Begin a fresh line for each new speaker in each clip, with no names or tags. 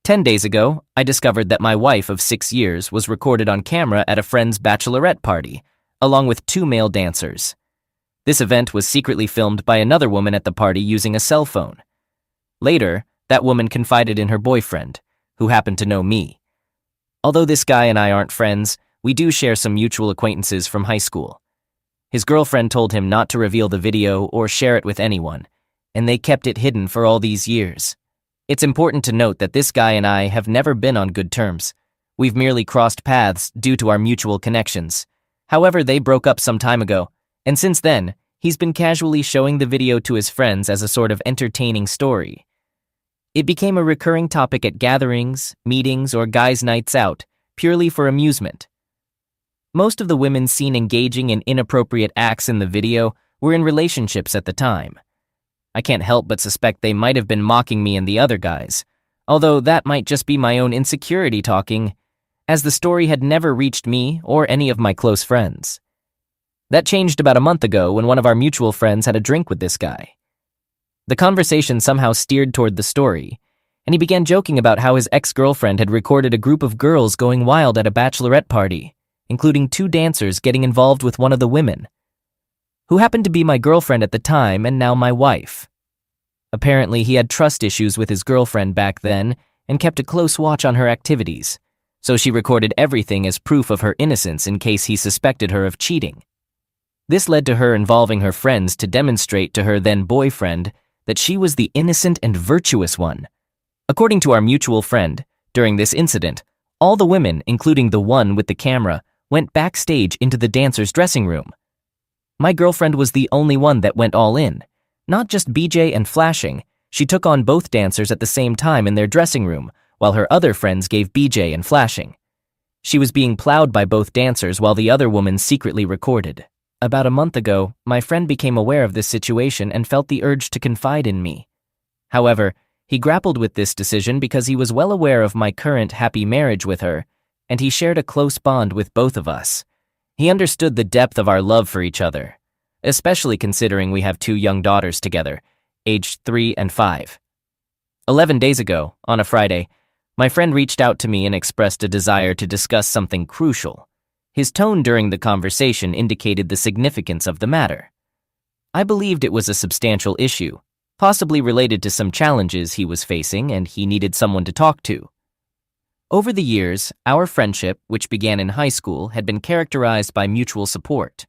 10 days ago, I discovered that my wife of 6 years was recorded on camera at a friend's bachelorette party, along with 2 male dancers. This event was secretly filmed by another woman at the party using a cell phone. Later, that woman confided in her boyfriend, who happened to know me. Although this guy and I aren't friends, we do share some mutual acquaintances from high school. His girlfriend told him not to reveal the video or share it with anyone, and they kept it hidden for all these years. It's important to note that this guy and I have never been on good terms. We've merely crossed paths due to our mutual connections. However, they broke up some time ago, and since then, he's been casually showing the video to his friends as a sort of entertaining story. It became a recurring topic at gatherings, meetings, or guys' nights out, purely for amusement. Most of the women seen engaging in inappropriate acts in the video were in relationships at the time. I can't help but suspect they might have been mocking me and the other guys, although that might just be my own insecurity talking, as the story had never reached me or any of my close friends. That changed about a month ago when one of our mutual friends had a drink with this guy. The conversation somehow steered toward the story, and he began joking about how his ex-girlfriend had recorded a group of girls going wild at a bachelorette party, including 2 dancers getting involved with one of the women, who happened to be my girlfriend at the time and now my wife. Apparently, he had trust issues with his girlfriend back then and kept a close watch on her activities, so she recorded everything as proof of her innocence in case he suspected her of cheating. This led to her involving her friends to demonstrate to her then boyfriend that she was the innocent and virtuous one. According to our mutual friend, during this incident, all the women, including the one with the camera, went backstage into the dancer's dressing room. My girlfriend was the only one that went all in. Not just BJ and flashing, she took on both dancers at the same time in their dressing room, while her other friends gave BJ and flashing. She was being plowed by both dancers while the other woman secretly recorded. About a month ago, my friend became aware of this situation and felt the urge to confide in me. However, he grappled with this decision because he was well aware of my current happy marriage with her, and he shared a close bond with both of us. He understood the depth of our love for each other, especially considering we have 2 young daughters together, aged 3 and 5. 11 days ago, on a Friday, my friend reached out to me and expressed a desire to discuss something crucial. His tone during the conversation indicated the significance of the matter. I believed it was a substantial issue, possibly related to some challenges he was facing and he needed someone to talk to. Over the years, our friendship, which began in high school, had been characterized by mutual support.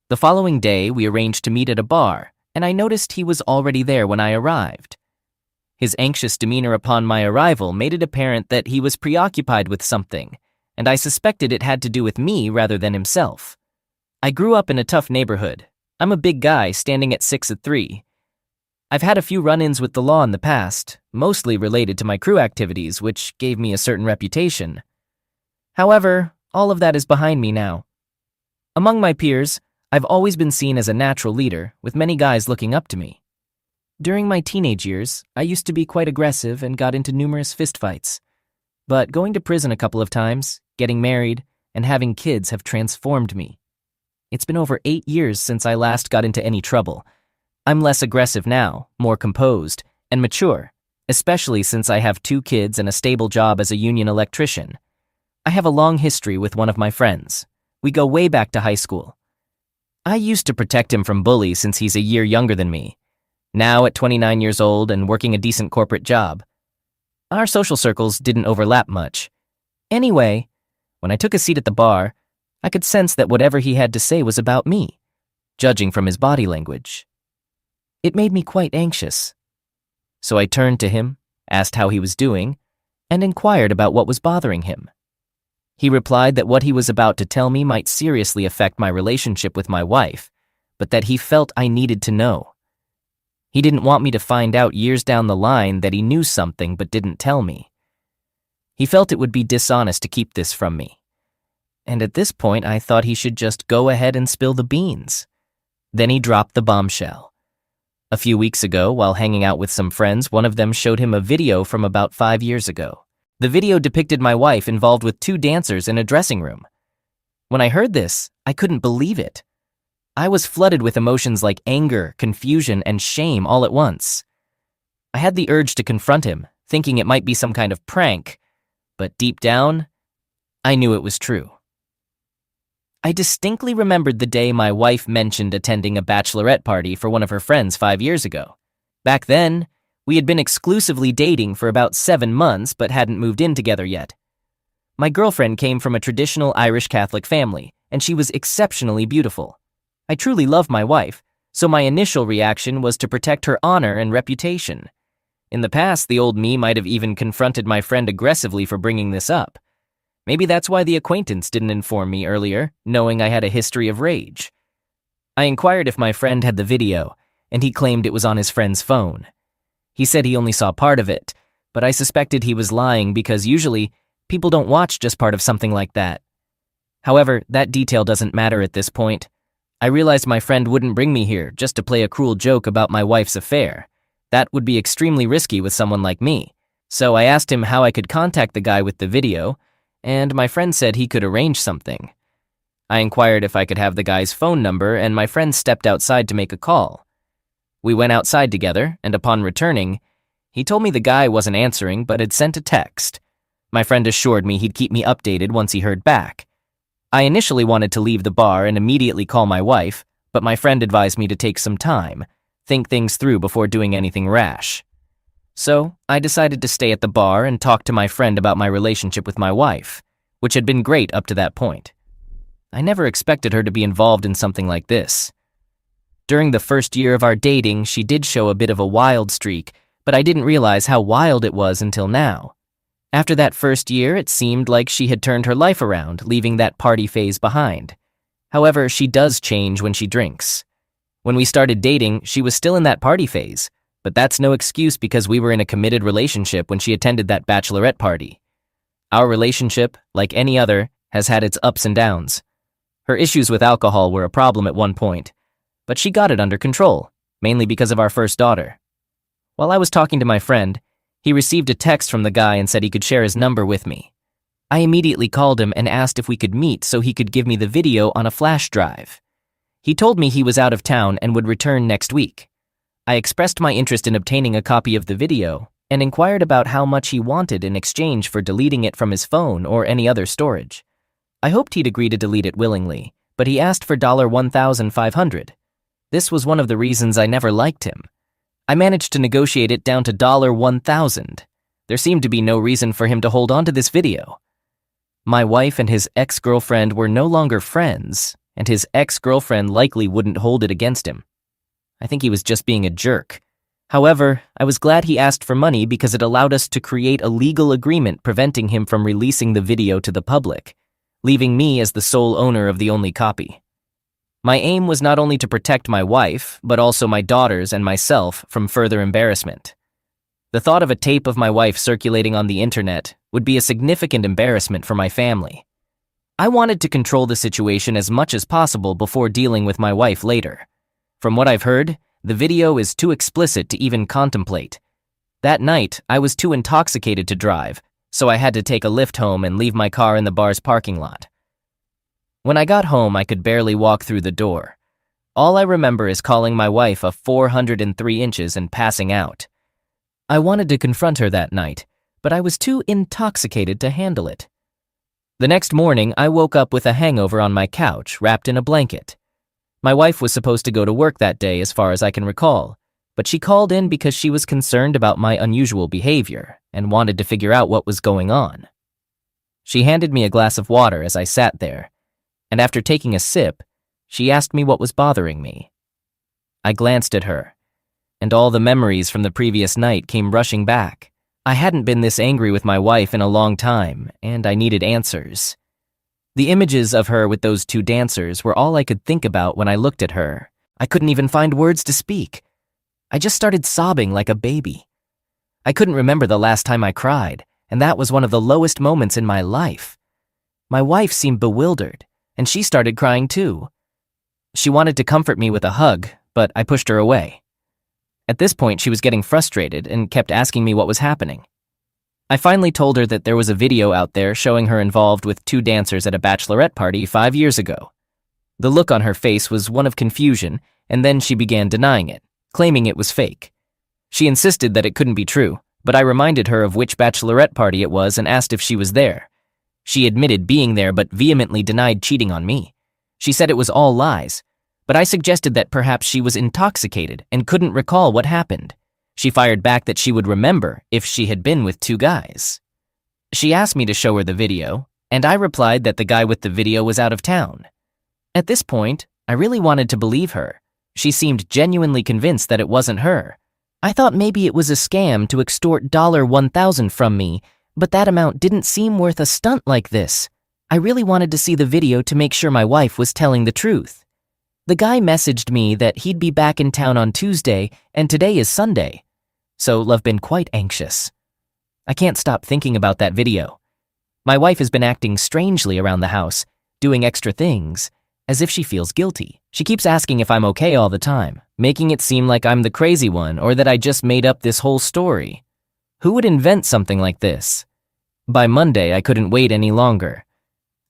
The following day, we arranged to meet at a bar, and I noticed he was already there when I arrived. His anxious demeanor upon my arrival made it apparent that he was preoccupied with something, and I suspected it had to do with me rather than himself. I grew up in a tough neighborhood. I'm a big guy standing at 6'3". I've had a few run-ins with the law in the past, mostly related to my crew activities, which gave me a certain reputation. However, all of that is behind me now. Among my peers, I've always been seen as a natural leader, with many guys looking up to me. During my teenage years, I used to be quite aggressive and got into numerous fistfights. But going to prison a couple of times, getting married, and having kids have transformed me. It's been over 8 years since I last got into any trouble. I'm less aggressive now, more composed, and mature, especially since I have 2 kids and a stable job as a union electrician. I have a long history with one of my friends. We go way back to high school. I used to protect him from bullies since he's a year younger than me. Now at 29 years old and working a decent corporate job. Our social circles didn't overlap much. Anyway, when I took a seat at the bar, I could sense that whatever he had to say was about me, judging from his body language. It made me quite anxious. So I turned to him, asked how he was doing, and inquired about what was bothering him. He replied that what he was about to tell me might seriously affect my relationship with my wife, but that he felt I needed to know. He didn't want me to find out years down the line that he knew something but didn't tell me. He felt it would be dishonest to keep this from me. And at this point, I thought he should just go ahead and spill the beans. Then he dropped the bombshell. A few weeks ago, while hanging out with some friends, one of them showed him a video from about 5 years ago. The video depicted my wife involved with 2 dancers in a dressing room. When I heard this, I couldn't believe it. I was flooded with emotions like anger, confusion, and shame all at once. I had the urge to confront him, thinking it might be some kind of prank, but deep down, I knew it was true. I distinctly remembered the day my wife mentioned attending a bachelorette party for one of her friends 5 years ago. Back then, we had been exclusively dating for about 7 months but hadn't moved in together yet. My girlfriend came from a traditional Irish Catholic family, and she was exceptionally beautiful. I truly love my wife, so my initial reaction was to protect her honor and reputation. In the past, the old me might have even confronted my friend aggressively for bringing this up. Maybe that's why the acquaintance didn't inform me earlier, knowing I had a history of rage. I inquired if my friend had the video, and he claimed it was on his friend's phone. He said he only saw part of it, but I suspected he was lying because usually people don't watch just part of something like that. However, that detail doesn't matter at this point. I realized my friend wouldn't bring me here just to play a cruel joke about my wife's affair. That would be extremely risky with someone like me. So I asked him how I could contact the guy with the video, and my friend said he could arrange something. I inquired if I could have the guy's phone number, and my friend stepped outside to make a call. We went outside together, and upon returning, he told me the guy wasn't answering but had sent a text. My friend assured me he'd keep me updated once he heard back. I initially wanted to leave the bar and immediately call my wife, but my friend advised me to take some time, think things through before doing anything rash. So, I decided to stay at the bar and talk to my friend about my relationship with my wife, which had been great up to that point. I never expected her to be involved in something like this. During the first year of our dating, she did show a bit of a wild streak, but I didn't realize how wild it was until now. After that first year, it seemed like she had turned her life around, leaving that party phase behind. However, she does change when she drinks. When we started dating, she was still in that party phase, but that's no excuse because we were in a committed relationship when she attended that bachelorette party. Our relationship, like any other, has had its ups and downs. Her issues with alcohol were a problem at one point, but she got it under control, mainly because of our first daughter. While I was talking to my friend, he received a text from the guy and said he could share his number with me. I immediately called him and asked if we could meet so he could give me the video on a flash drive. He told me he was out of town and would return next week. I expressed my interest in obtaining a copy of the video and inquired about how much he wanted in exchange for deleting it from his phone or any other storage. I hoped he'd agree to delete it willingly, but he asked for $1,500. This was one of the reasons I never liked him. I managed to negotiate it down to $1,000. There seemed to be no reason for him to hold on to this video. My wife and his ex-girlfriend were no longer friends, and his ex-girlfriend likely wouldn't hold it against him. I think he was just being a jerk. However, I was glad he asked for money because it allowed us to create a legal agreement preventing him from releasing the video to the public, leaving me as the sole owner of the only copy. My aim was not only to protect my wife, but also my daughters and myself from further embarrassment. The thought of a tape of my wife circulating on the internet would be a significant embarrassment for my family. I wanted to control the situation as much as possible before dealing with my wife later. From what I've heard, the video is too explicit to even contemplate. That night, I was too intoxicated to drive, so I had to take a lift home and leave my car in the bar's parking lot. When I got home, I could barely walk through the door. All I remember is calling my wife a 403 inches and passing out. I wanted to confront her that night, but I was too intoxicated to handle it. The next morning, I woke up with a hangover on my couch, wrapped in a blanket. My wife was supposed to go to work that day as far as I can recall, but she called in because she was concerned about my unusual behavior and wanted to figure out what was going on. She handed me a glass of water as I sat there, and after taking a sip, she asked me what was bothering me. I glanced at her, and all the memories from the previous night came rushing back. I hadn't been this angry with my wife in a long time, and I needed answers. The images of her with those two dancers were all I could think about when I looked at her. I couldn't even find words to speak. I just started sobbing like a baby. I couldn't remember the last time I cried, and that was one of the lowest moments in my life. My wife seemed bewildered, and she started crying too. She wanted to comfort me with a hug, but I pushed her away. At this point, she was getting frustrated and kept asking me what was happening. I finally told her that there was a video out there showing her involved with two dancers at a bachelorette party 5 years ago. The look on her face was one of confusion, and then she began denying it, claiming it was fake. She insisted that it couldn't be true, but I reminded her of which bachelorette party it was and asked if she was there. She admitted being there but vehemently denied cheating on me. She said it was all lies, but I suggested that perhaps she was intoxicated and couldn't recall what happened. She fired back that she would remember if she had been with 2 guys. She asked me to show her the video, and I replied that the guy with the video was out of town. At this point, I really wanted to believe her. She seemed genuinely convinced that it wasn't her. I thought maybe it was a scam to extort $1,000 from me, but that amount didn't seem worth a stunt like this. I really wanted to see the video to make sure my wife was telling the truth. The guy messaged me that he'd be back in town on Tuesday, and today is Sunday. So I've been quite anxious. I can't stop thinking about that video. My wife has been acting strangely around the house, doing extra things, as if she feels guilty. She keeps asking if I'm okay all the time, making it seem like I'm the crazy one or that I just made up this whole story. Who would invent something like this? By Monday, I couldn't wait any longer.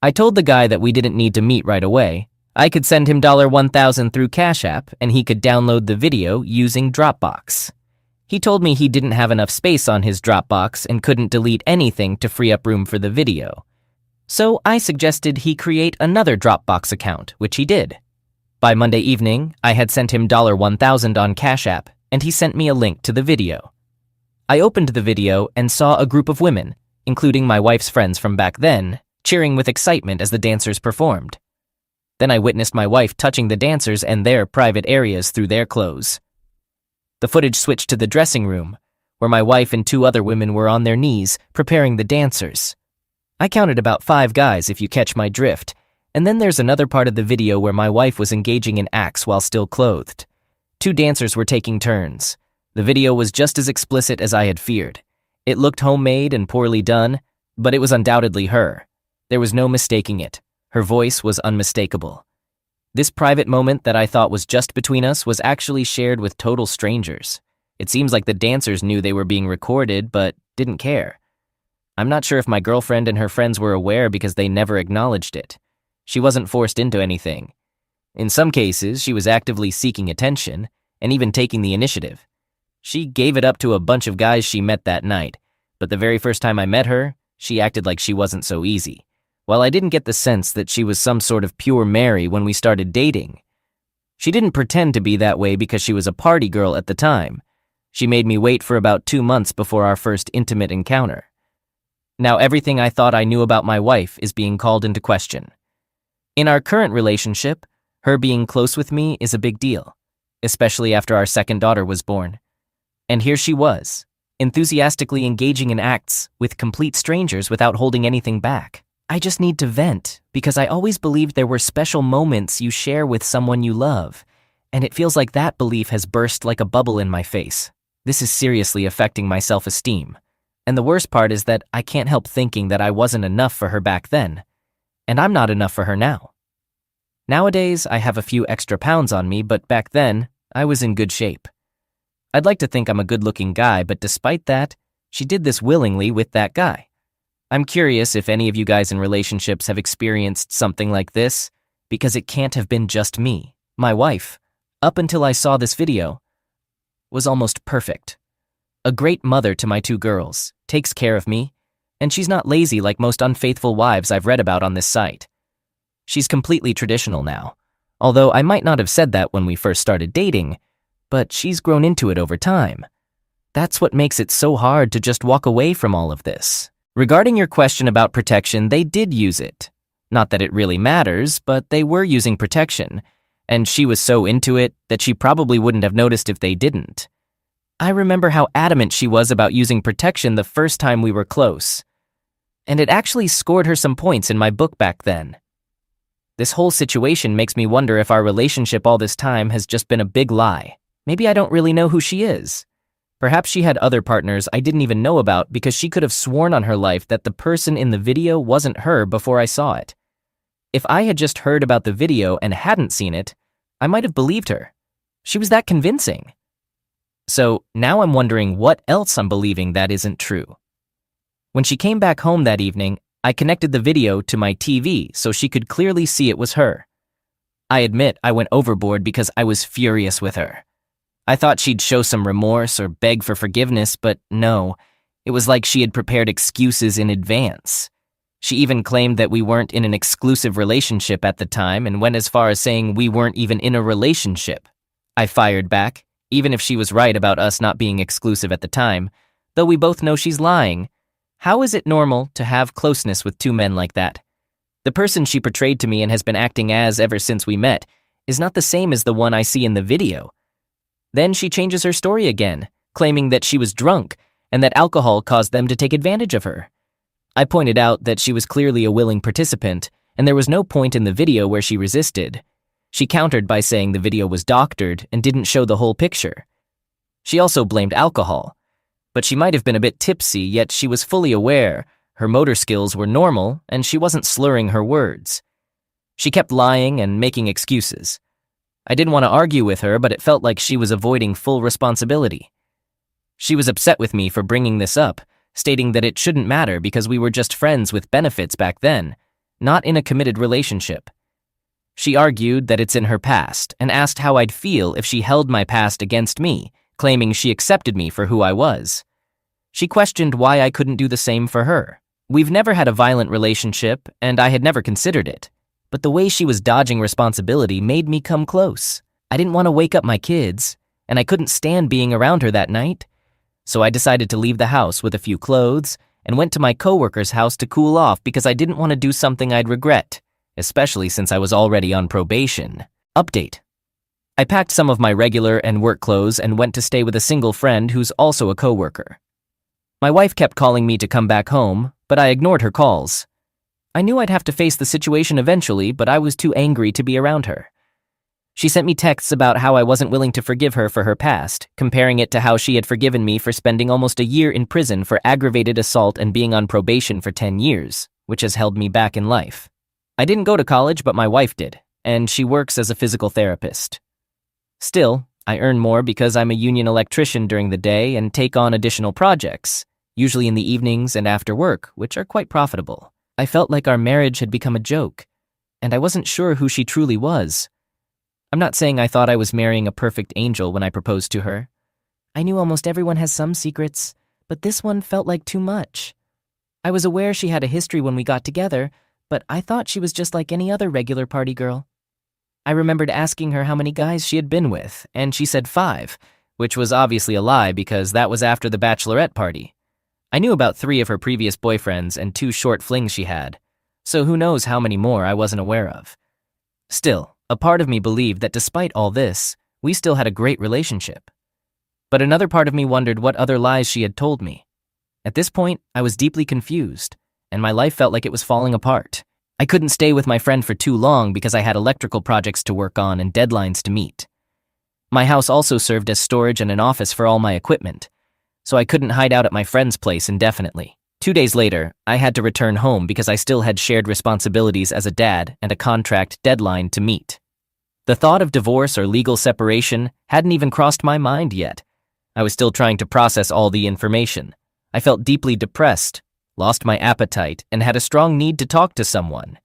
I told the guy that we didn't need to meet right away. I could send him $1,000 through Cash App and he could download the video using Dropbox. He told me he didn't have enough space on his Dropbox and couldn't delete anything to free up room for the video. So I suggested he create another Dropbox account, which he did. By Monday evening, I had sent him $1,000 on Cash App, and he sent me a link to the video. I opened the video and saw a group of women, including my wife's friends from back then, cheering with excitement as the dancers performed. Then I witnessed my wife touching the dancers and their private areas through their clothes. The footage switched to the dressing room, where my wife and 2 other women were on their knees, preparing the dancers. I counted about 5 guys, if you catch my drift, and then there's another part of the video where my wife was engaging in acts while still clothed. 2 dancers were taking turns. The video was just as explicit as I had feared. It looked homemade and poorly done, but it was undoubtedly her. There was no mistaking it. Her voice was unmistakable. This private moment that I thought was just between us was actually shared with total strangers. It seems like the dancers knew they were being recorded, but didn't care. I'm not sure if my girlfriend and her friends were aware because they never acknowledged it. She wasn't forced into anything. In some cases, she was actively seeking attention and even taking the initiative. She gave it up to a bunch of guys she met that night, but the very first time I met her, she acted like she wasn't so easy. While I didn't get the sense that she was some sort of pure Mary when we started dating, she didn't pretend to be that way because she was a party girl at the time. She made me wait for about 2 months before our first intimate encounter. Now everything I thought I knew about my wife is being called into question. In our current relationship, her being close with me is a big deal, especially after our second daughter was born. And here she was, enthusiastically engaging in acts with complete strangers without holding anything back. I just need to vent because I always believed there were special moments you share with someone you love, and it feels like that belief has burst like a bubble in my face. This is seriously affecting my self-esteem. And the worst part is that I can't help thinking that I wasn't enough for her back then, and I'm not enough for her now. Nowadays, I have a few extra pounds on me, but back then, I was in good shape. I'd like to think I'm a good-looking guy, but despite that, she did this willingly with that guy. I'm curious if any of you guys in relationships have experienced something like this, because it can't have been just me. My wife, up until I saw this video, was almost perfect. A great mother to my 2 girls, takes care of me, and she's not lazy like most unfaithful wives I've read about on this site. She's completely traditional now, although I might not have said that when we first started dating, but she's grown into it over time. That's what makes it so hard to just walk away from all of this. Regarding your question about protection, they did use it. Not that it really matters, but they were using protection, and she was so into it that she probably wouldn't have noticed if they didn't. I remember how adamant she was about using protection the first time we were close, and it actually scored her some points in my book back then. This whole situation makes me wonder if our relationship all this time has just been a big lie. Maybe I don't really know who she is. Perhaps she had other partners I didn't even know about because she could have sworn on her life that the person in the video wasn't her before I saw it. If I had just heard about the video and hadn't seen it, I might have believed her. She was that convincing. So now I'm wondering what else I'm believing that isn't true. When she came back home that evening, I connected the video to my TV so she could clearly see it was her. I admit I went overboard because I was furious with her. I thought she'd show some remorse or beg for forgiveness, but no. It was like she had prepared excuses in advance. She even claimed that we weren't in an exclusive relationship at the time and went as far as saying we weren't even in a relationship. I fired back, even if she was right about us not being exclusive at the time, though we both know she's lying. How is it normal to have closeness with two men like that? The person she portrayed to me and has been acting as ever since we met is not the same as the one I see in the video. Then she changes her story again, claiming that she was drunk and that alcohol caused them to take advantage of her. I pointed out that she was clearly a willing participant, and there was no point in the video where she resisted. She countered by saying the video was doctored and didn't show the whole picture. She also blamed alcohol, but she might have been a bit tipsy, yet she was fully aware her motor skills were normal and she wasn't slurring her words. She kept lying and making excuses. I didn't want to argue with her, but it felt like she was avoiding full responsibility. She was upset with me for bringing this up, stating that it shouldn't matter because we were just friends with benefits back then, not in a committed relationship. She argued that it's in her past and asked how I'd feel if she held my past against me, claiming she accepted me for who I was. She questioned why I couldn't do the same for her. We've never had a violent relationship, and I had never considered it. But the way she was dodging responsibility made me come close. I didn't want to wake up my kids, and I couldn't stand being around her that night. So I decided to leave the house with a few clothes and went to my coworker's house to cool off because I didn't want to do something I'd regret, especially since I was already on probation. Update. I packed some of my regular and work clothes and went to stay with a single friend who's also a coworker. My wife kept calling me to come back home, but I ignored her calls. I knew I'd have to face the situation eventually, but I was too angry to be around her. She sent me texts about how I wasn't willing to forgive her for her past, comparing it to how she had forgiven me for spending almost a year in prison for aggravated assault and being on probation for 10 years, which has held me back in life. I didn't go to college, but my wife did, and she works as a physical therapist. Still, I earn more because I'm a union electrician during the day and take on additional projects, usually in the evenings and after work, which are quite profitable. I felt like our marriage had become a joke, and I wasn't sure who she truly was. I'm not saying I thought I was marrying a perfect angel when I proposed to her. I knew almost everyone has some secrets, but this one felt like too much. I was aware she had a history when we got together, but I thought she was just like any other regular party girl. I remembered asking her how many guys she had been with, and she said 5, which was obviously a lie because that was after the bachelorette party. I knew about 3 of her previous boyfriends and 2 short flings she had, so who knows how many more I wasn't aware of. Still, a part of me believed that despite all this, we still had a great relationship. But another part of me wondered what other lies she had told me. At this point, I was deeply confused, and my life felt like it was falling apart. I couldn't stay with my friend for too long because I had electrical projects to work on and deadlines to meet. My house also served as storage and an office for all my equipment, so I couldn't hide out at my friend's place indefinitely. 2 days later, I had to return home because I still had shared responsibilities as a dad and a contract deadline to meet. The thought of divorce or legal separation hadn't even crossed my mind yet. I was still trying to process all the information. I felt deeply depressed, lost my appetite, and had a strong need to talk to someone.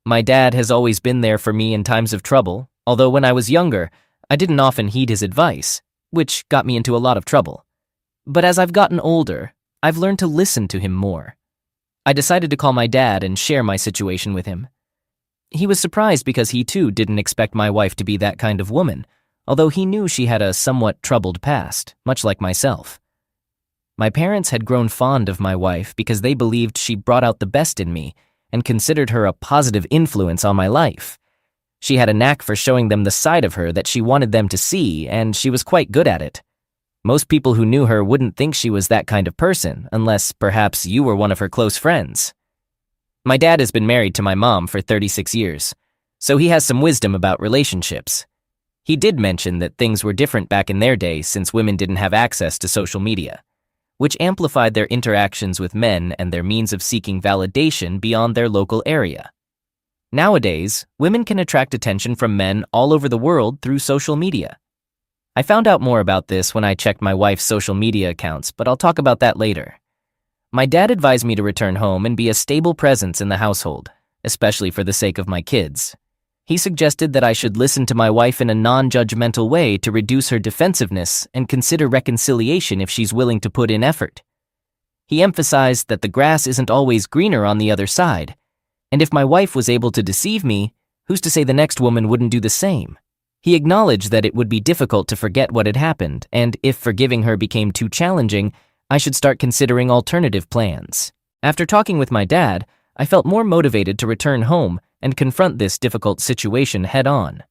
My dad has always been there for me in times of trouble, although when I was younger, I didn't often heed his advice, which got me into a lot of trouble. But as I've gotten older, I've learned to listen to him more. I decided to call my dad and share my situation with him. He was surprised because he too didn't expect my wife to be that kind of woman, although he knew she had a somewhat troubled past, much like myself. My parents had grown fond of my wife because they believed she brought out the best in me and considered her a positive influence on my life. She had a knack for showing them the side of her that she wanted them to see, and she was quite good at it. Most people who knew her wouldn't think she was that kind of person, unless perhaps you were one of her close friends. My dad has been married to my mom for 36 years, so he has some wisdom about relationships. He did mention that things were different back in their day since women didn't have access to social media, which amplified their interactions with men and their means of seeking validation beyond their local area. Nowadays, women can attract attention from men all over the world through social media. I found out more about this when I checked my wife's social media accounts, but I'll talk about that later. My dad advised me to return home and be a stable presence in the household, especially for the sake of my kids. He suggested that I should listen to my wife in a non-judgmental way to reduce her defensiveness and consider reconciliation if she's willing to put in effort. He emphasized that the grass isn't always greener on the other side, and if my wife was able to deceive me, who's to say the next woman wouldn't do the same? He acknowledged that it would be difficult to forget what had happened, and if forgiving her became too challenging, I should start considering alternative plans. After talking with my dad, I felt more motivated to return home and confront this difficult situation head-on.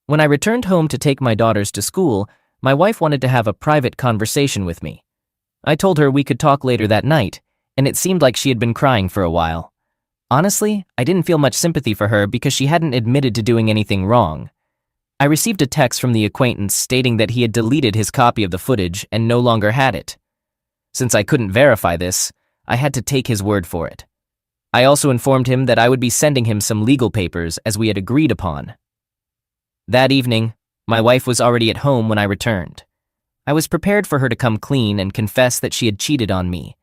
When I returned home to take my daughters to school, my wife wanted to have a private conversation with me. I told her we could talk later that night, and it seemed like she had been crying for a while. Honestly, I didn't feel much sympathy for her because she hadn't admitted to doing anything wrong. I received a text from the acquaintance stating that he had deleted his copy of the footage and no longer had it. Since I couldn't verify this, I had to take his word for it. I also informed him that I would be sending him some legal papers as we had agreed upon. That evening, my wife was already at home when I returned. I was prepared for her to come clean and confess that she had cheated on me,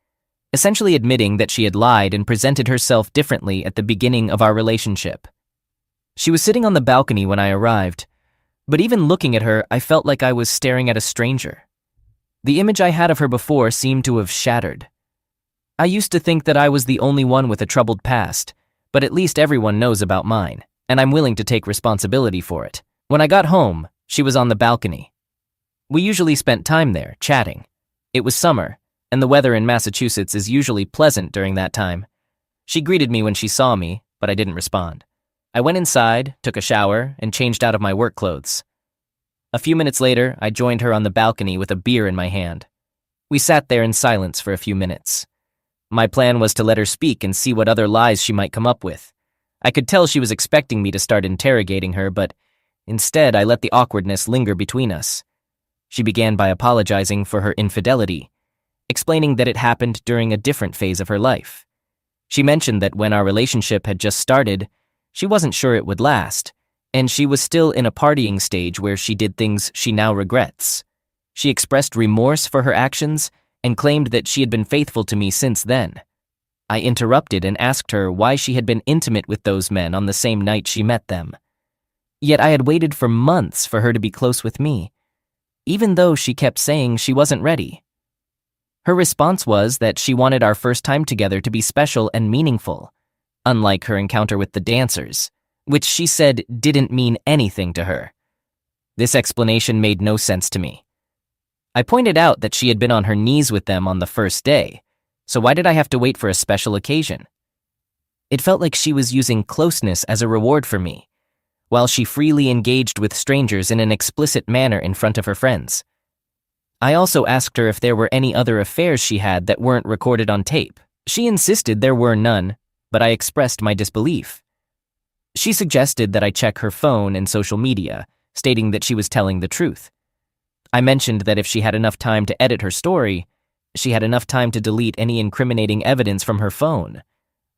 essentially admitting that she had lied and presented herself differently at the beginning of our relationship. She was sitting on the balcony when I arrived, but even looking at her, I felt like I was staring at a stranger. The image I had of her before seemed to have shattered. I used to think that I was the only one with a troubled past, but at least everyone knows about mine, and I'm willing to take responsibility for it. When I got home, she was on the balcony. We usually spent time there, chatting. It was summer, and the weather in Massachusetts is usually pleasant during that time. She greeted me when she saw me, but I didn't respond. I went inside, took a shower, and changed out of my work clothes. A few minutes later, I joined her on the balcony with a beer in my hand. We sat there in silence for a few minutes. My plan was to let her speak and see what other lies she might come up with. I could tell she was expecting me to start interrogating her, but instead I let the awkwardness linger between us. She began by apologizing for her infidelity, explaining that it happened during a different phase of her life. She mentioned that when our relationship had just started, she wasn't sure it would last, and she was still in a partying stage where she did things she now regrets. She expressed remorse for her actions and claimed that she had been faithful to me since then. I interrupted and asked her why she had been intimate with those men on the same night she met them. Yet I had waited for months for her to be close with me, even though she kept saying she wasn't ready. Her response was that she wanted our first time together to be special and meaningful, unlike her encounter with the dancers, which she said didn't mean anything to her. This explanation made no sense to me. I pointed out that she had been on her knees with them on the first day, so why did I have to wait for a special occasion? It felt like she was using closeness as a reward for me, while she freely engaged with strangers in an explicit manner in front of her friends. I also asked her if there were any other affairs she had that weren't recorded on tape. She insisted there were none, but I expressed my disbelief. She suggested that I check her phone and social media, stating that she was telling the truth. I mentioned that if she had enough time to edit her story, she had enough time to delete any incriminating evidence from her phone.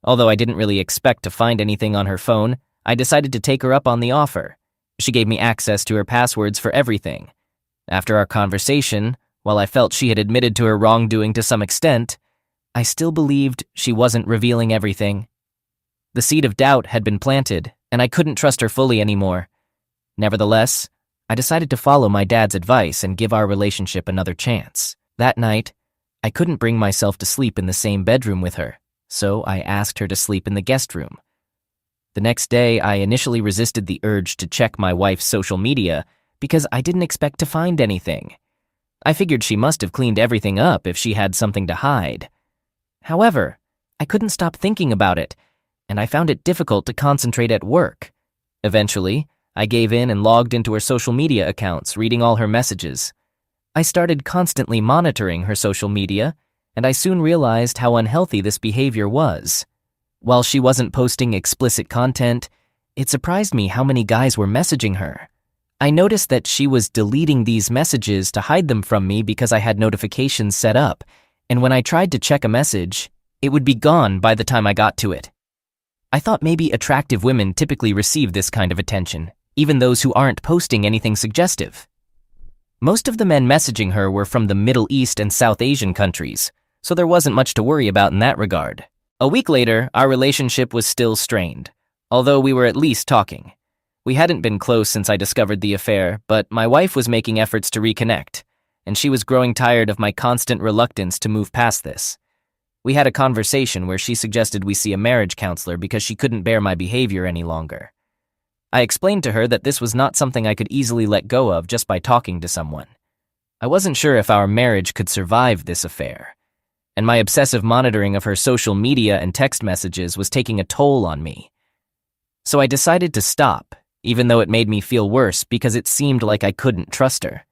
Although I didn't really expect to find anything on her phone, I decided to take her up on the offer. She gave me access to her passwords for everything. After our conversation, while I felt she had admitted to her wrongdoing to some extent, I still believed she wasn't revealing everything. The seed of doubt had been planted, and I couldn't trust her fully anymore. Nevertheless, I decided to follow my dad's advice and give our relationship another chance. That night, I couldn't bring myself to sleep in the same bedroom with her, so I asked her to sleep in the guest room. The next day, I initially resisted the urge to check my wife's social media because I didn't expect to find anything. I figured she must have cleaned everything up if she had something to hide. However, I couldn't stop thinking about it, and I found it difficult to concentrate at work. Eventually, I gave in and logged into her social media accounts, reading all her messages. I started constantly monitoring her social media, and I soon realized how unhealthy this behavior was. While she wasn't posting explicit content, it surprised me how many guys were messaging her. I noticed that she was deleting these messages to hide them from me because I had notifications set up, and when I tried to check a message, it would be gone by the time I got to it. I thought maybe attractive women typically receive this kind of attention, even those who aren't posting anything suggestive. Most of the men messaging her were from the Middle East and South Asian countries, so there wasn't much to worry about in that regard. A week later, our relationship was still strained, although we were at least talking. We hadn't been close since I discovered the affair, but my wife was making efforts to reconnect, and she was growing tired of my constant reluctance to move past this. We had a conversation where she suggested we see a marriage counselor because she couldn't bear my behavior any longer. I explained to her that this was not something I could easily let go of just by talking to someone. I wasn't sure if our marriage could survive this affair, and my obsessive monitoring of her social media and text messages was taking a toll on me. So I decided to stop, even though it made me feel worse because it seemed like I couldn't trust her.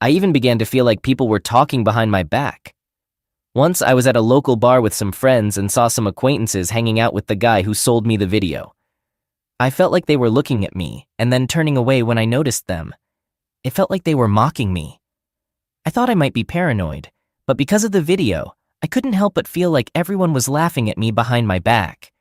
I even began to feel like people were talking behind my back. Once I was at a local bar with some friends and saw some acquaintances hanging out with the guy who sold me the video. I felt like they were looking at me and then turning away when I noticed them. It felt like they were mocking me. I thought I might be paranoid, but because of the video, I couldn't help but feel like everyone was laughing at me behind my back.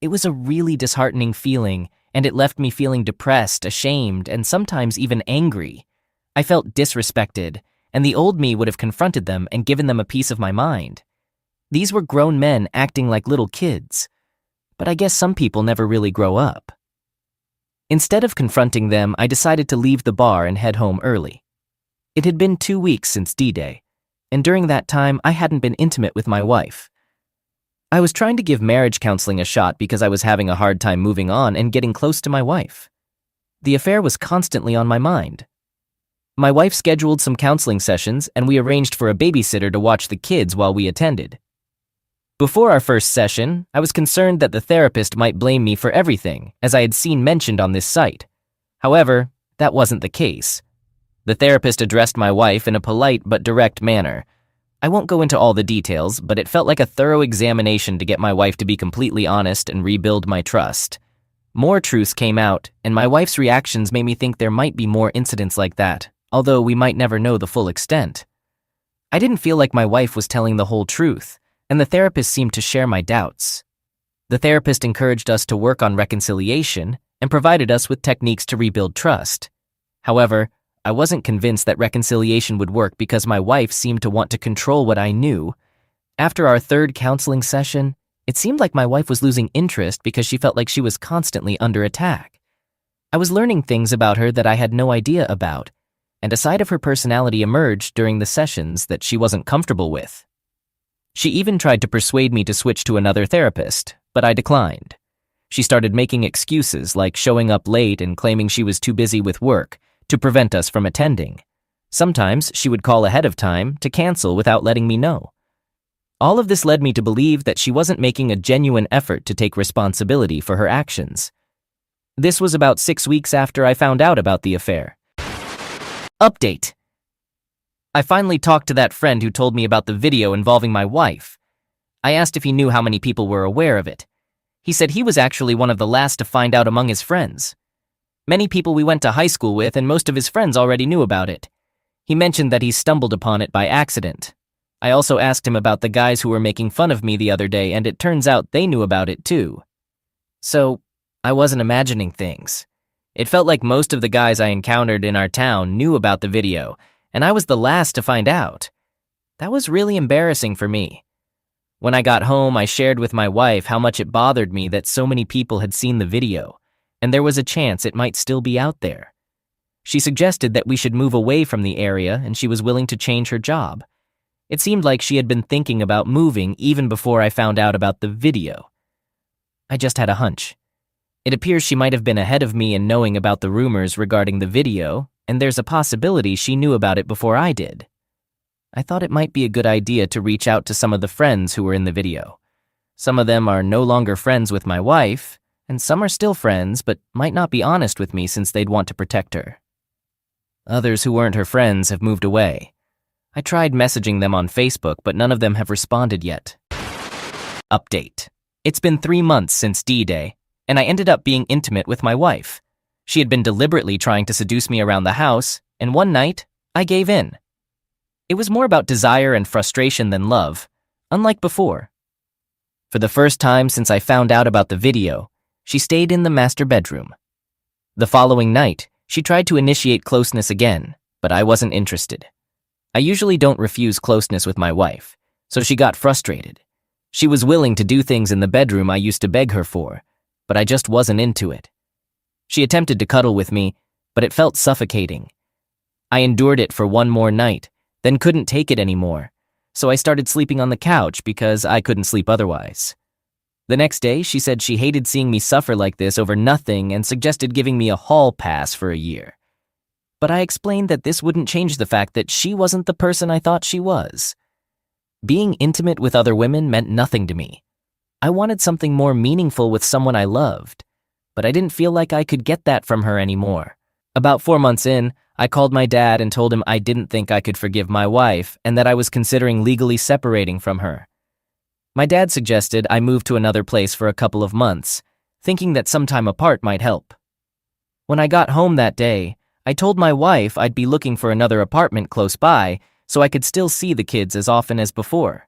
It was a really disheartening feeling, and it left me feeling depressed, ashamed, and sometimes even angry. I felt disrespected, and the old me would have confronted them and given them a piece of my mind. These were grown men acting like little kids. But I guess some people never really grow up. Instead of confronting them, I decided to leave the bar and head home early. It had been 2 weeks since D-Day, and during that time, I hadn't been intimate with my wife. I was trying to give marriage counseling a shot because I was having a hard time moving on and getting close to my wife. The affair was constantly on my mind. My wife scheduled some counseling sessions, and we arranged for a babysitter to watch the kids while we attended. Before our first session, I was concerned that the therapist might blame me for everything, as I had seen mentioned on this site. However, that wasn't the case. The therapist addressed my wife in a polite but direct manner. I won't go into all the details, but it felt like a thorough examination to get my wife to be completely honest and rebuild my trust. More truths came out, and my wife's reactions made me think there might be more incidents like that, although we might never know the full extent. I didn't feel like my wife was telling the whole truth, and the therapist seemed to share my doubts. The therapist encouraged us to work on reconciliation and provided us with techniques to rebuild trust. However, I wasn't convinced that reconciliation would work because my wife seemed to want to control what I knew. After our third counseling session, it seemed like my wife was losing interest because she felt like she was constantly under attack. I was learning things about her that I had no idea about, and a side of her personality emerged during the sessions that she wasn't comfortable with. She even tried to persuade me to switch to another therapist, but I declined. She started making excuses like showing up late and claiming she was too busy with work to prevent us from attending. Sometimes she would call ahead of time to cancel without letting me know. All of this led me to believe that she wasn't making a genuine effort to take responsibility for her actions. This was about 6 weeks after I found out about the affair. Update. I finally talked to that friend who told me about the video involving my wife. I asked if he knew how many people were aware of it. He said he was actually one of the last to find out among his friends. Many people we went to high school with and most of his friends already knew about it. He mentioned that he stumbled upon it by accident. I also asked him about the guys who were making fun of me the other day, and it turns out they knew about it too. So, I wasn't imagining things. It felt like most of the guys I encountered in our town knew about the video, and I was the last to find out. That was really embarrassing for me. When I got home, I shared with my wife how much it bothered me that so many people had seen the video, and there was a chance it might still be out there. She suggested that we should move away from the area, and she was willing to change her job. It seemed like she had been thinking about moving even before I found out about the video. I just had a hunch. It appears she might have been ahead of me in knowing about the rumors regarding the video, and there's a possibility she knew about it before I did. I thought it might be a good idea to reach out to some of the friends who were in the video. Some of them are no longer friends with my wife, and some are still friends but might not be honest with me since they'd want to protect her. Others who weren't her friends have moved away. I tried messaging them on Facebook, but none of them have responded yet. Update. It's been 3 months since D-Day, and I ended up being intimate with my wife. She had been deliberately trying to seduce me around the house, and one night, I gave in. It was more about desire and frustration than love, unlike before. For the first time since I found out about the video, she stayed in the master bedroom. The following night, she tried to initiate closeness again, but I wasn't interested. I usually don't refuse closeness with my wife, so she got frustrated. She was willing to do things in the bedroom I used to beg her for, but I just wasn't into it. She attempted to cuddle with me, but it felt suffocating. I endured it for one more night, then couldn't take it anymore, so I started sleeping on the couch because I couldn't sleep otherwise. The next day, she said she hated seeing me suffer like this over nothing and suggested giving me a hall pass for a year. But I explained that this wouldn't change the fact that she wasn't the person I thought she was. Being intimate with other women meant nothing to me. I wanted something more meaningful with someone I loved, but I didn't feel like I could get that from her anymore. About 4 months in, I called my dad and told him I didn't think I could forgive my wife and that I was considering legally separating from her. My dad suggested I move to another place for a couple of months, thinking that some time apart might help. When I got home that day, I told my wife I'd be looking for another apartment close by so I could still see the kids as often as before.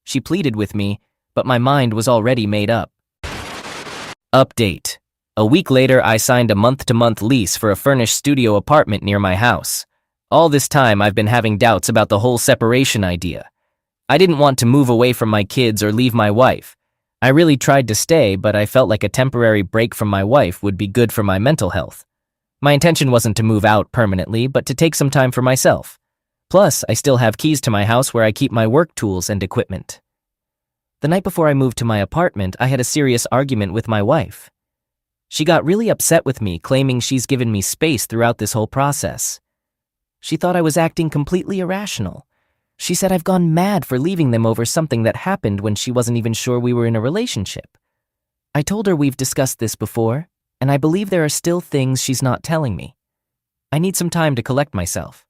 She pleaded with me, but my mind was already made up. Update. A week later, I signed a month-to-month lease for a furnished studio apartment near my house. All this time, I've been having doubts about the whole separation idea. I didn't want to move away from my kids or leave my wife. I really tried to stay, but I felt like a temporary break from my wife would be good for my mental health. My intention wasn't to move out permanently, but to take some time for myself. Plus, I still have keys to my house where I keep my work tools and equipment. The night before I moved to my apartment, I had a serious argument with my wife. She got really upset with me, claiming she's given me space throughout this whole process. She thought I was acting completely irrational. She said I've gone mad for leaving them over something that happened when she wasn't even sure we were in a relationship. I told her we've discussed this before, and I believe there are still things she's not telling me. I need some time to collect myself.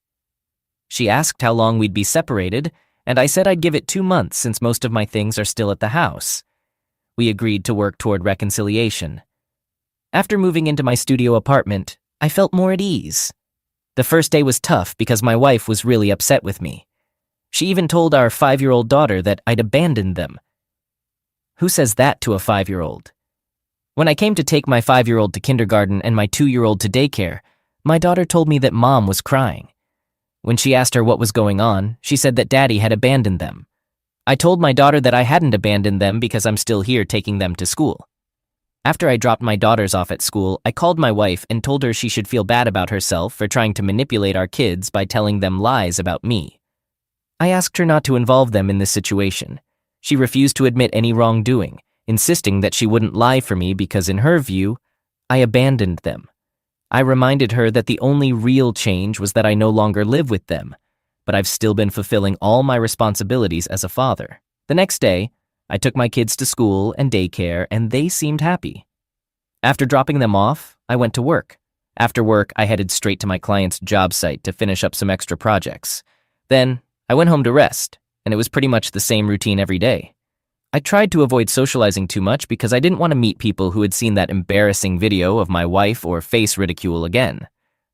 She asked how long we'd be separated, and I said I'd give it 2 months since most of my things are still at the house. We agreed to work toward reconciliation. After moving into my studio apartment, I felt more at ease. The first day was tough because my wife was really upset with me. She even told our 5-year-old daughter that I'd abandoned them. Who says that to a 5-year-old? When I came to take my 5-year-old to kindergarten and my 2-year-old to daycare, my daughter told me that Mom was crying. When she asked her what was going on, she said that Daddy had abandoned them. I told my daughter that I hadn't abandoned them because I'm still here taking them to school. After I dropped my daughters off at school, I called my wife and told her she should feel bad about herself for trying to manipulate our kids by telling them lies about me. I asked her not to involve them in this situation. She refused to admit any wrongdoing, insisting that she wouldn't lie for me because in her view, I abandoned them. I reminded her that the only real change was that I no longer live with them, but I've still been fulfilling all my responsibilities as a father. The next day, I took my kids to school and daycare, and they seemed happy. After dropping them off, I went to work. After work, I headed straight to my client's job site to finish up some extra projects. Then, I went home to rest, and it was pretty much the same routine every day. I tried to avoid socializing too much because I didn't want to meet people who had seen that embarrassing video of my wife or face ridicule again.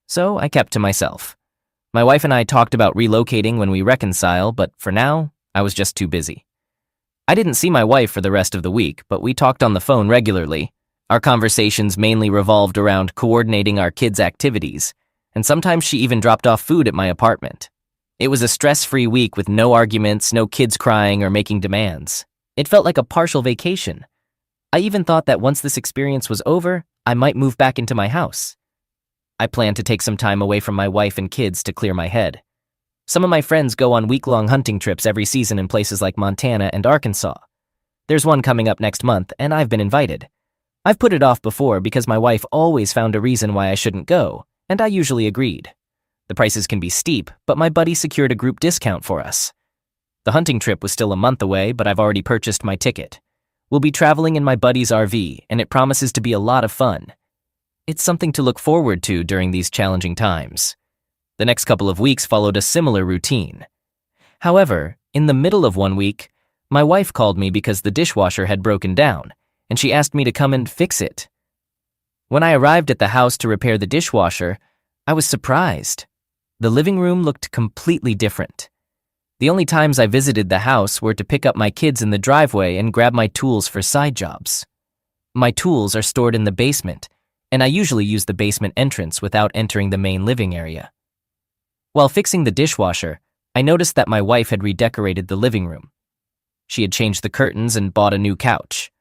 So I kept to myself. My wife and I talked about relocating when we reconcile, but for now, I was just too busy. I didn't see my wife for the rest of the week, but we talked on the phone regularly. Our conversations mainly revolved around coordinating our kids' activities, and sometimes she even dropped off food at my apartment. It was a stress-free week with no arguments, no kids crying or making demands. It felt like a partial vacation. I even thought that once this experience was over, I might move back into my house. I planned to take some time away from my wife and kids to clear my head. Some of my friends go on week-long hunting trips every season in places like Montana and Arkansas. There's one coming up next month, and I've been invited. I've put it off before because my wife always found a reason why I shouldn't go, and I usually agreed. The prices can be steep, but my buddy secured a group discount for us. The hunting trip was still a month away, but I've already purchased my ticket. We'll be traveling in my buddy's RV, and it promises to be a lot of fun. It's something to look forward to during these challenging times. The next couple of weeks followed a similar routine. However, in the middle of one week, my wife called me because the dishwasher had broken down, and she asked me to come and fix it. When I arrived at the house to repair the dishwasher, I was surprised. The living room looked completely different. The only times I visited the house were to pick up my kids in the driveway and grab my tools for side jobs. My tools are stored in the basement, and I usually use the basement entrance without entering the main living area. While fixing the dishwasher, I noticed that my wife had redecorated the living room. She had changed the curtains and bought a new couch.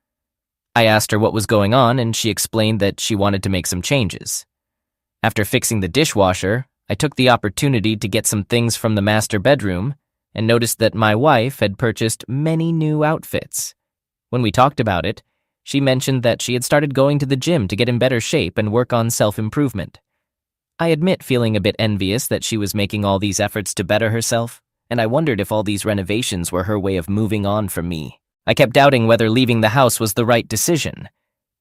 I asked her what was going on, and she explained that she wanted to make some changes. After fixing the dishwasher, I took the opportunity to get some things from the master bedroom and noticed that my wife had purchased many new outfits. When we talked about it, she mentioned that she had started going to the gym to get in better shape and work on self-improvement. I admit feeling a bit envious that she was making all these efforts to better herself, and I wondered if all these renovations were her way of moving on from me. I kept doubting whether leaving the house was the right decision,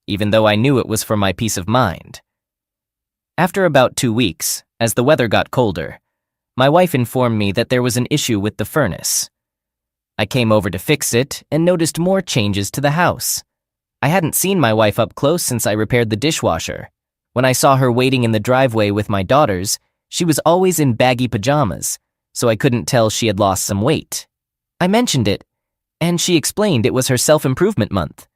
even though I knew it was for my peace of mind. After about 2 weeks, as the weather got colder, my wife informed me that there was an issue with the furnace. I came over to fix it and noticed more changes to the house. I hadn't seen my wife up close since I repaired the dishwasher. When I saw her waiting in the driveway with my daughters, she was always in baggy pajamas, so I couldn't tell she had lost some weight. I mentioned it, and she explained it was her self-improvement month.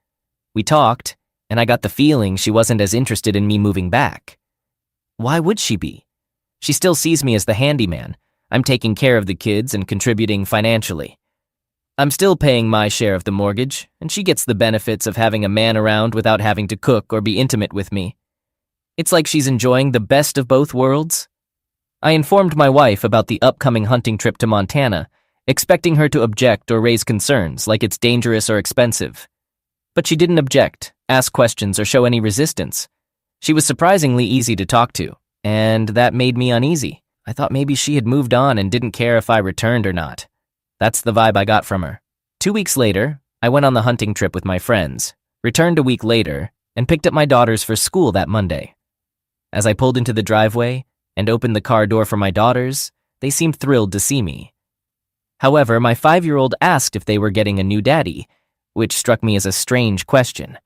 We talked, and I got the feeling she wasn't as interested in me moving back. Why would she be? She still sees me as the handyman. I'm taking care of the kids and contributing financially. I'm still paying my share of the mortgage, and she gets the benefits of having a man around without having to cook or be intimate with me. It's like she's enjoying the best of both worlds. I informed my wife about the upcoming hunting trip to Montana, expecting her to object or raise concerns like it's dangerous or expensive. But she didn't object, ask questions, or show any resistance. She was surprisingly easy to talk to, and that made me uneasy. I thought maybe she had moved on and didn't care if I returned or not. That's the vibe I got from her. 2 weeks later, I went on the hunting trip with my friends, returned a week later, and picked up my daughters for school that Monday. As I pulled into the driveway and opened the car door for my daughters, they seemed thrilled to see me. However, my 5-year-old asked if they were getting a new daddy, which struck me as a strange question.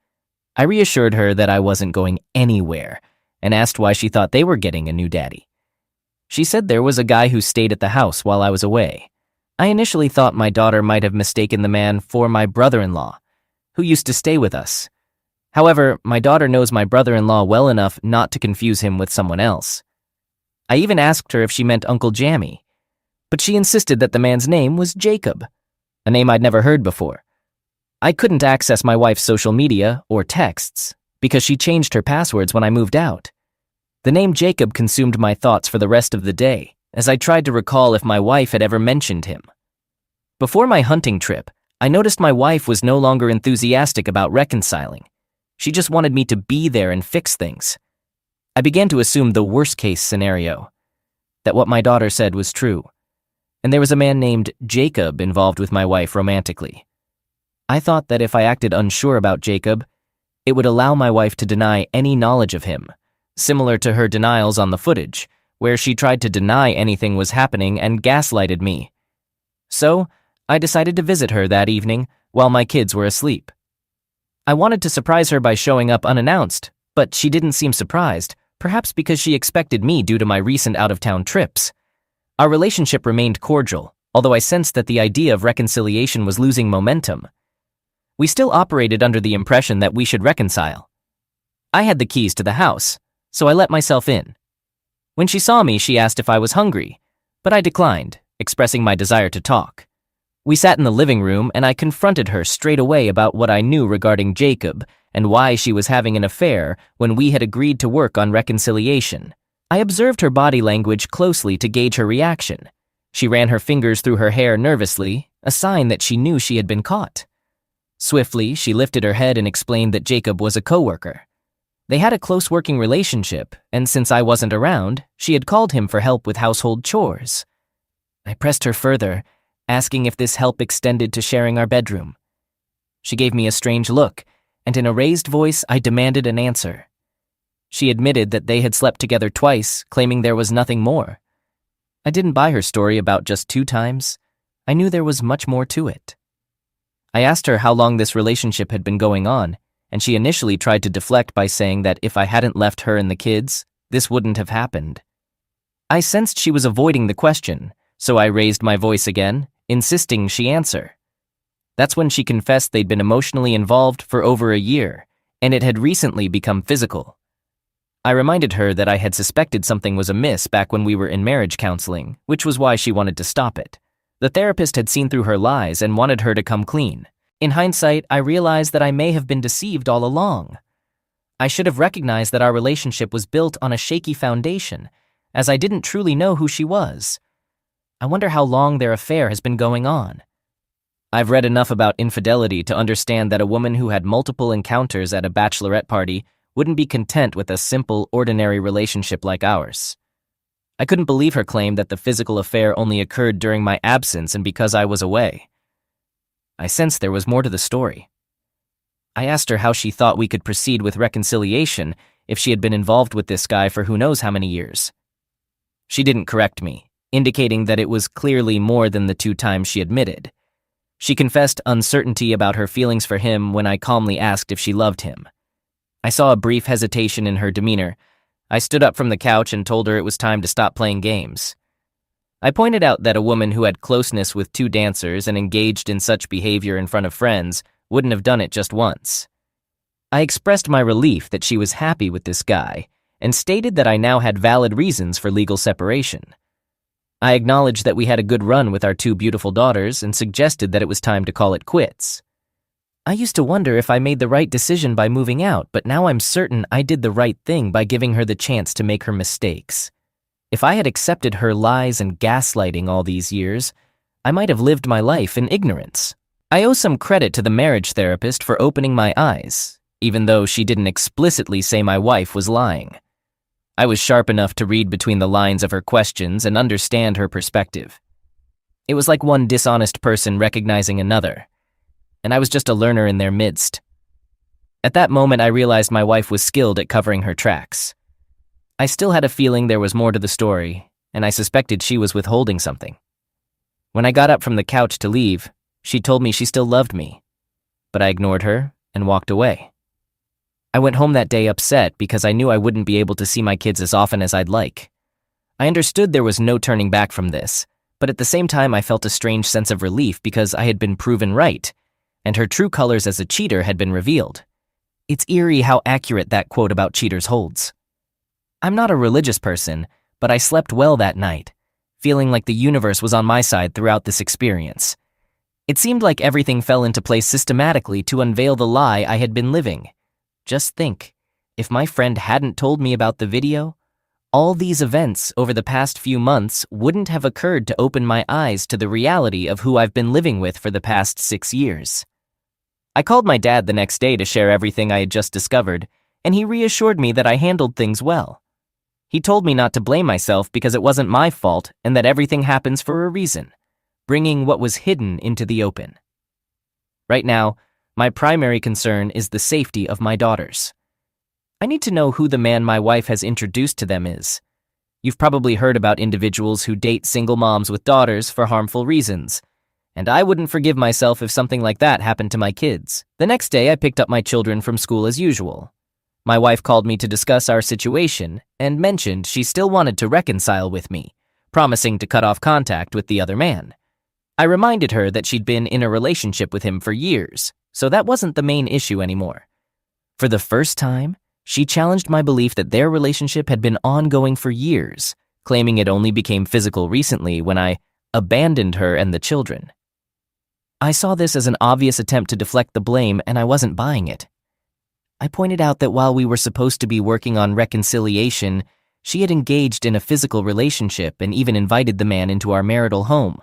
I reassured her that I wasn't going anywhere and asked why she thought they were getting a new daddy. She said there was a guy who stayed at the house while I was away. I initially thought my daughter might have mistaken the man for my brother-in-law, who used to stay with us. However, my daughter knows my brother-in-law well enough not to confuse him with someone else. I even asked her if she meant Uncle Jammy, but she insisted that the man's name was Jacob, a name I'd never heard before. I couldn't access my wife's social media or texts because she changed her passwords when I moved out. The name Jacob consumed my thoughts for the rest of the day, as I tried to recall if my wife had ever mentioned him. Before my hunting trip, I noticed my wife was no longer enthusiastic about reconciling. She just wanted me to be there and fix things. I began to assume the worst-case scenario, that what my daughter said was true, and there was a man named Jacob involved with my wife romantically. I thought that if I acted unsure about Jacob, it would allow my wife to deny any knowledge of him, similar to her denials on the footage, where she tried to deny anything was happening and gaslighted me. So, I decided to visit her that evening while my kids were asleep. I wanted to surprise her by showing up unannounced, but she didn't seem surprised, perhaps because she expected me due to my recent out-of-town trips. Our relationship remained cordial, although I sensed that the idea of reconciliation was losing momentum. We still operated under the impression that we should reconcile. I had the keys to the house, so I let myself in. When she saw me, she asked if I was hungry, but I declined, expressing my desire to talk. We sat in the living room, and I confronted her straight away about what I knew regarding Jacob and why she was having an affair when we had agreed to work on reconciliation. I observed her body language closely to gauge her reaction. She ran her fingers through her hair nervously, a sign that she knew she had been caught. Swiftly, she lifted her head and explained that Jacob was a coworker. They had a close working relationship, and since I wasn't around, she had called him for help with household chores. I pressed her further, asking if this help extended to sharing our bedroom. She gave me a strange look, and in a raised voice, I demanded an answer. She admitted that they had slept together twice, claiming there was nothing more. I didn't buy her story about just 2 times. I knew there was much more to it. I asked her how long this relationship had been going on, and she initially tried to deflect by saying that if I hadn't left her and the kids, this wouldn't have happened. I sensed she was avoiding the question, so I raised my voice again, insisting she answer. That's when she confessed they'd been emotionally involved for over a year, and it had recently become physical. I reminded her that I had suspected something was amiss back when we were in marriage counseling, which was why she wanted to stop it. The therapist had seen through her lies and wanted her to come clean. In hindsight, I realized that I may have been deceived all along. I should have recognized that our relationship was built on a shaky foundation, as I didn't truly know who she was. I wonder how long their affair has been going on. I've read enough about infidelity to understand that a woman who had multiple encounters at a bachelorette party wouldn't be content with a simple, ordinary relationship like ours. I couldn't believe her claim that the physical affair only occurred during my absence and because I was away. I sensed there was more to the story. I asked her how she thought we could proceed with reconciliation if she had been involved with this guy for who knows how many years. She didn't correct me, indicating that it was clearly more than the 2 times she admitted. She confessed uncertainty about her feelings for him when I calmly asked if she loved him. I saw a brief hesitation in her demeanor. I stood up from the couch and told her it was time to stop playing games. I pointed out that a woman who had closeness with 2 dancers and engaged in such behavior in front of friends wouldn't have done it just once. I expressed my relief that she was happy with this guy and stated that I now had valid reasons for legal separation. I acknowledged that we had a good run with our 2 beautiful daughters and suggested that it was time to call it quits. I used to wonder if I made the right decision by moving out, but now I'm certain I did the right thing by giving her the chance to make her mistakes. If I had accepted her lies and gaslighting all these years, I might have lived my life in ignorance. I owe some credit to the marriage therapist for opening my eyes, even though she didn't explicitly say my wife was lying. I was sharp enough to read between the lines of her questions and understand her perspective. It was like one dishonest person recognizing another, and I was just a learner in their midst. At that moment, I realized my wife was skilled at covering her tracks. I still had a feeling there was more to the story, and I suspected she was withholding something. When I got up from the couch to leave, she told me she still loved me, but I ignored her and walked away. I went home that day upset because I knew I wouldn't be able to see my kids as often as I'd like. I understood there was no turning back from this, but at the same time I felt a strange sense of relief because I had been proven right, and her true colors as a cheater had been revealed. It's eerie how accurate that quote about cheaters holds. I'm not a religious person, but I slept well that night, feeling like the universe was on my side throughout this experience. It seemed like everything fell into place systematically to unveil the lie I had been living. Just think, if my friend hadn't told me about the video, all these events over the past few months wouldn't have occurred to open my eyes to the reality of who I've been living with for the past 6 years. I called my dad the next day to share everything I had just discovered, and he reassured me that I handled things well. He told me not to blame myself because it wasn't my fault and that everything happens for a reason, bringing what was hidden into the open. Right now, my primary concern is the safety of my daughters. I need to know who the man my wife has introduced to them is. You've probably heard about individuals who date single moms with daughters for harmful reasons, and I wouldn't forgive myself if something like that happened to my kids. The next day, I picked up my children from school as usual. My wife called me to discuss our situation and mentioned she still wanted to reconcile with me, promising to cut off contact with the other man. I reminded her that she'd been in a relationship with him for years, so that wasn't the main issue anymore. For the first time, she challenged my belief that their relationship had been ongoing for years, claiming it only became physical recently when I abandoned her and the children. I saw this as an obvious attempt to deflect the blame, and I wasn't buying it. I pointed out that while we were supposed to be working on reconciliation, she had engaged in a physical relationship and even invited the man into our marital home.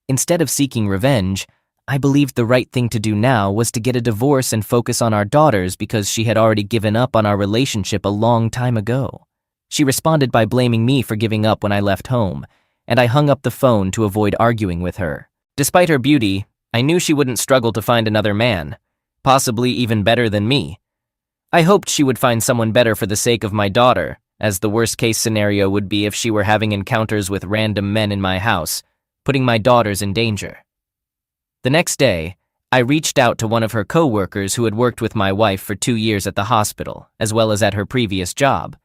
Instead of seeking revenge, I believed the right thing to do now was to get a divorce and focus on our daughters because she had already given up on our relationship a long time ago. She responded by blaming me for giving up when I left home, and I hung up the phone to avoid arguing with her. Despite her beauty, I knew she wouldn't struggle to find another man, possibly even better than me. I hoped she would find someone better for the sake of my daughter, as the worst-case scenario would be if she were having encounters with random men in my house, putting my daughters in danger. The next day, I reached out to one of her co-workers who had worked with my wife for 2 years at the hospital, as well as at her previous job.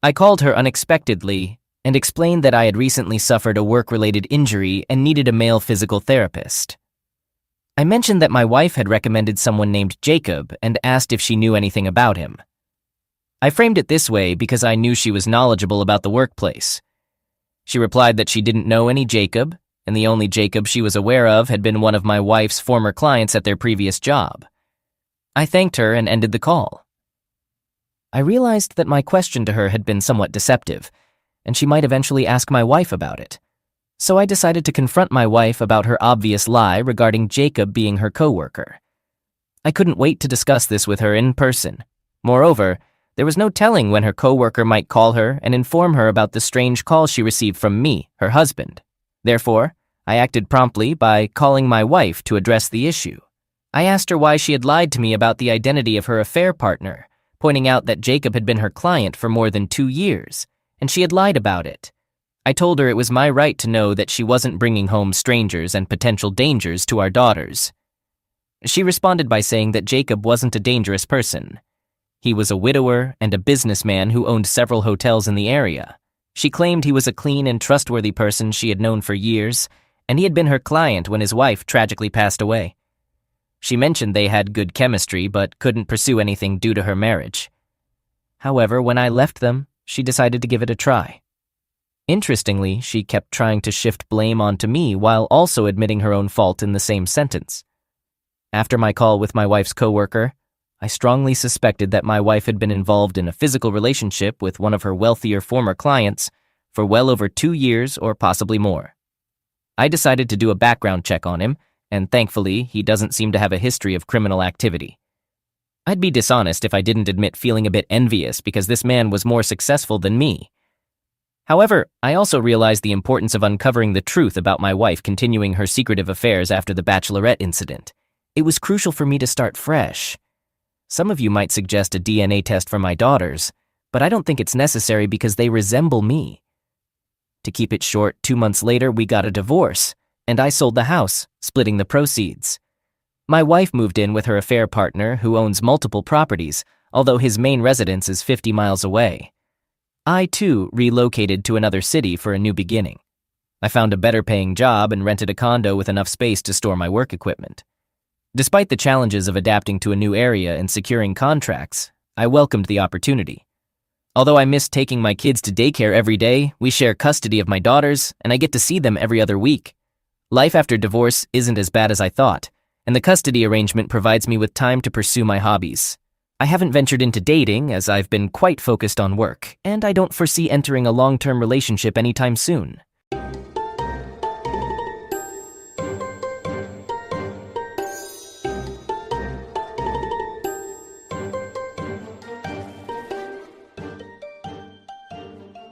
I called her unexpectedly and explained that I had recently suffered a work-related injury and needed a male physical therapist. I mentioned that my wife had recommended someone named Jacob and asked if she knew anything about him. I framed it this way because I knew she was knowledgeable about the workplace. She replied that she didn't know any Jacob, and the only Jacob she was aware of had been one of my wife's former clients at their previous job. I thanked her and ended the call. I realized that my question to her had been somewhat deceptive, and she might eventually ask my wife about it. So I decided to confront my wife about her obvious lie regarding Jacob being her coworker. I couldn't wait to discuss this with her in person. Moreover, there was no telling when her coworker might call her and inform her about the strange call she received from me, her husband. Therefore, I acted promptly by calling my wife to address the issue. I asked her why she had lied to me about the identity of her affair partner, pointing out that Jacob had been her client for more than 2 years, and she had lied about it. I told her it was my right to know that she wasn't bringing home strangers and potential dangers to our daughters. She responded by saying that Jacob wasn't a dangerous person. He was a widower and a businessman who owned several hotels in the area. She claimed he was a clean and trustworthy person she had known for years, and he had been her client when his wife tragically passed away. She mentioned they had good chemistry but couldn't pursue anything due to her marriage. However, when I left them, she decided to give it a try. Interestingly, she kept trying to shift blame onto me while also admitting her own fault in the same sentence. After my call with my wife's coworker, I strongly suspected that my wife had been involved in a physical relationship with one of her wealthier former clients for well over 2 years or possibly more. I decided to do a background check on him, and thankfully, he doesn't seem to have a history of criminal activity. I'd be dishonest if I didn't admit feeling a bit envious because this man was more successful than me. However, I also realized the importance of uncovering the truth about my wife continuing her secretive affairs after the bachelorette incident. It was crucial for me to start fresh. Some of you might suggest a DNA test for my daughters, but I don't think it's necessary because they resemble me. To keep it short, 2 months later we got a divorce, and I sold the house, splitting the proceeds. My wife moved in with her affair partner who owns multiple properties, although his main residence is 50 miles away. I, too, relocated to another city for a new beginning. I found a better-paying job and rented a condo with enough space to store my work equipment. Despite the challenges of adapting to a new area and securing contracts, I welcomed the opportunity. Although I miss taking my kids to daycare every day, we share custody of my daughters, and I get to see them every other week. Life after divorce isn't as bad as I thought, and the custody arrangement provides me with time to pursue my hobbies. I haven't ventured into dating as I've been quite focused on work, and I don't foresee entering a long-term relationship anytime soon.